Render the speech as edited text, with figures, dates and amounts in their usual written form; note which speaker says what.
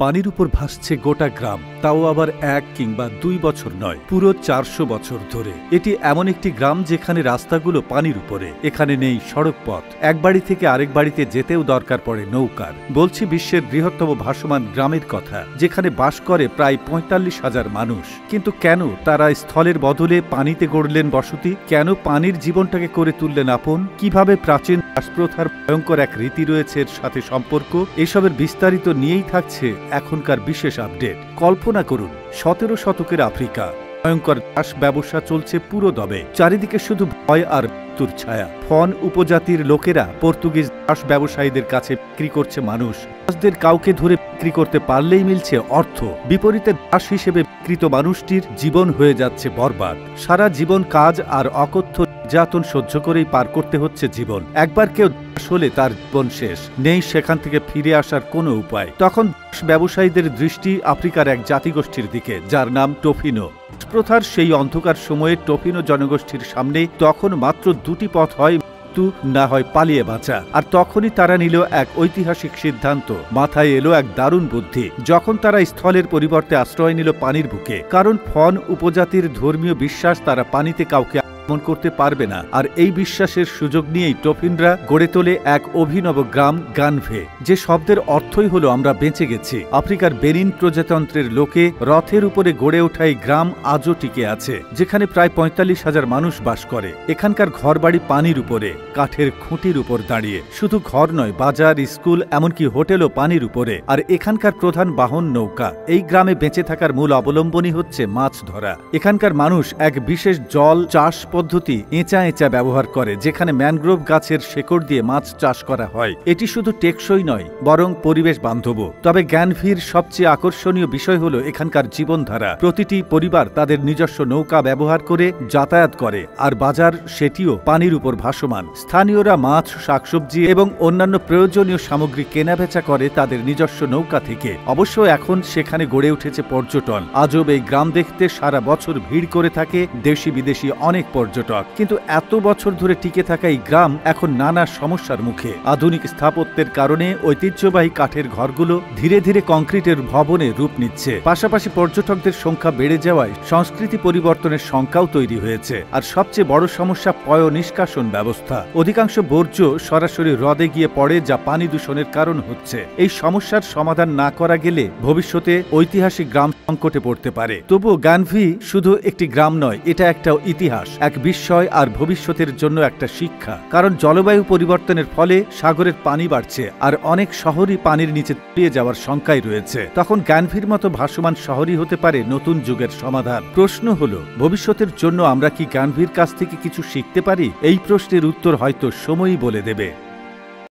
Speaker 1: পানির উপর ভাসছে গোটা গ্রাম, তাও আবার 1 কিংবা 2 বছর নয়, পুরো 400 বছর ধরে। এটি এমন একটি গ্রাম যেখানে রাস্তাগুলো পানির উপরে, এখানে নেই সড়ক পথ, এক বাড়ি থেকে আরেক বাড়িতে যেতেও দরকার পড়ে নৌকার। বলছি বিশ্বের বৃহত্তম ভাসমান গ্রামের কথা, যেখানে বাস করে প্রায় 45,000 মানুষ। কিন্তু কেন তারা স্থলের বদলে পানিতে গড়লেন বসতি? কেন পানির জীবনটাকে করে তুললেন আপন? কিভাবে প্রাচীন দাসপ্রথার ভয়ঙ্কর এক রীতি রয়েছে এর সাথে সম্পর্ক? এসবের বিস্তারিত নিয়েই থাকছে এখনকার বিশেষ আপডেট। কল্পনা করুন 17 শতকের আফ্রিকা, ভয়ঙ্কর দাস ব্যবসা চলছে পুরো দমে, চারিদিকে শুধু ভয় আর মৃত্যুর ছায়া। ফন উপজাতির লোকেরা পর্তুগিজ দাস ব্যবসায়ীদের কাছে বিক্রি করছে মানুষ, দাসদের কাউকে ধরে বিক্রি করতে পারলেই মিলছে অর্থ। বিপরীতে দাস হিসেবে বিকৃত মানুষটির জীবন হয়ে যাচ্ছে বরবাদ। সারা জীবন কাজ আর অকথ্য নির্যাতন সহ্য করেই পার করতে হচ্ছে জীবন। একবার কেউ দাস হলে তার জীবন শেষ, নেই সেখান থেকে ফিরে আসার কোনো উপায়। তখন দাস ব্যবসায়ীদের দৃষ্টি আফ্রিকার এক জাতিগোষ্ঠীর দিকে, যার নাম টোফিনো। প্রথার সেই অন্ধকার সময়ে টোফিনো জনগোষ্ঠীর সামনে তখন মাত্র দুটি পথ হয়, না হয় পালিয়ে বাঁচা। আর তখনই তারা নিল এক ঐতিহাসিক সিদ্ধান্ত, মাথায় এলো এক দারুণ বুদ্ধি। যখন তারা স্থলের পরিবর্তে আশ্রয় নিল পানির বুকে, কারণ ফন উপজাতির ধর্মীয় বিশ্বাস তারা পানিতে কাউকে আক্রমণ করতে পারবে না। আর এই বিশ্বাসের সুযোগ নিয়েই টোফিনরা গড়ে তোলে এক অভিনব গ্রাম গানভে, যে শব্দের অর্থই হলো আমরা বেঁচে গেছি। আফ্রিকার বেনিন প্রজাতন্ত্রের লোকে রথের উপরে গড়ে ওঠা এই গ্রাম আজও টিকে আছে, যেখানে প্রায় 45,000 মানুষ বাস করে। এখানকার ঘরবাড়ি পানির উপরে, কাঠের খুঁটির উপর দাঁড়িয়ে। শুধু ঘর নয়, বাজার, স্কুল, এমনকি হোটেলও পানির উপরে। আর এখানকার প্রধান বাহন নৌকা। এই গ্রামে বেঁচে থাকার মূল অবলম্বনই হচ্ছে মাছ ধরা। এখানকার মানুষ এক বিশেষ জল চাষ পদ্ধতি এঁচা ব্যবহার করে, যেখানে ম্যানগ্রোভ গাছের শেকড় দিয়ে মাছ চাষ করা হয়। এটি শুধু টেকসই নয়, বরং পরিবেশ বান্ধব। তবে গানভির সবচেয়ে আকর্ষণীয় বিষয় হলো এখানকার জীবনধারা। প্রতিটি পরিবার তাদের নিজস্ব নৌকা ব্যবহার করে যাতায়াত করে, আর বাজার সেটিও পানির উপর ভাসমান। স্থানীয়রা মাছ, শাকসবজি এবং অন্যান্য প্রয়োজনীয় সামগ্রী কেনাবেচা করে তাদের নিজস্ব নৌকা থেকে। অবশ্য এখন সেখানে গড়ে উঠেছে পর্যটন। আজব এই গ্রাম দেখতে সারা বছর ভিড় করে থাকে দেশি বিদেশি অনেক পর্যটক। কিন্তু এত বছর ধরে টিকে থাকা এই গ্রাম এখন নানা সমস্যার মুখে। আধুনিক স্থাপত্যের কারণে ঐতিহ্যবাহী কাঠের ঘরগুলো ধীরে ধীরে কংক্রিটের ভবনে রূপ নিচ্ছে। পাশাপাশি পর্যটকদের সংখ্যা বেড়ে যাওয়ায় সংস্কৃতি পরিবর্তনের শঙ্কাও তৈরি হয়েছে। আর সবচেয়ে বড় সমস্যা পয় নিষ্কাশন ব্যবস্থা। অধিকাংশ বর্জ্য সরাসরি হ্রদে গিয়ে পড়ে, যা পানি দূষণের কারণ হচ্ছে। এই সমস্যার সমাধান না করা গেলে ভবিষ্যতে ঐতিহাসিক গ্রাম সংকটে পড়তে পারে। তবুও গানভি শুধু একটি গ্রাম নয়, এটা একটা ইতিহাস, এক বিস্ময় আর ভবিষ্যতের জন্য একটা শিক্ষা। কারণ জলবায়ু পরিবর্তনের ফলে সাগরের পানি বাড়ছে, আর অনেক শহরই পানির নিচে তলিয়ে যাওয়ার শঙ্কায় রয়েছে। তখন গানভির মতো ভাসমান শহরই হতে পারে নতুন যুগের সমাধান। প্রশ্ন হলো, ভবিষ্যতের জন্য আমরা কি গানভির কাছ থেকে কিছু শিখতে পারি? এই প্রশ্নের উত্তর হয়তো সময়ই বলে দেবে।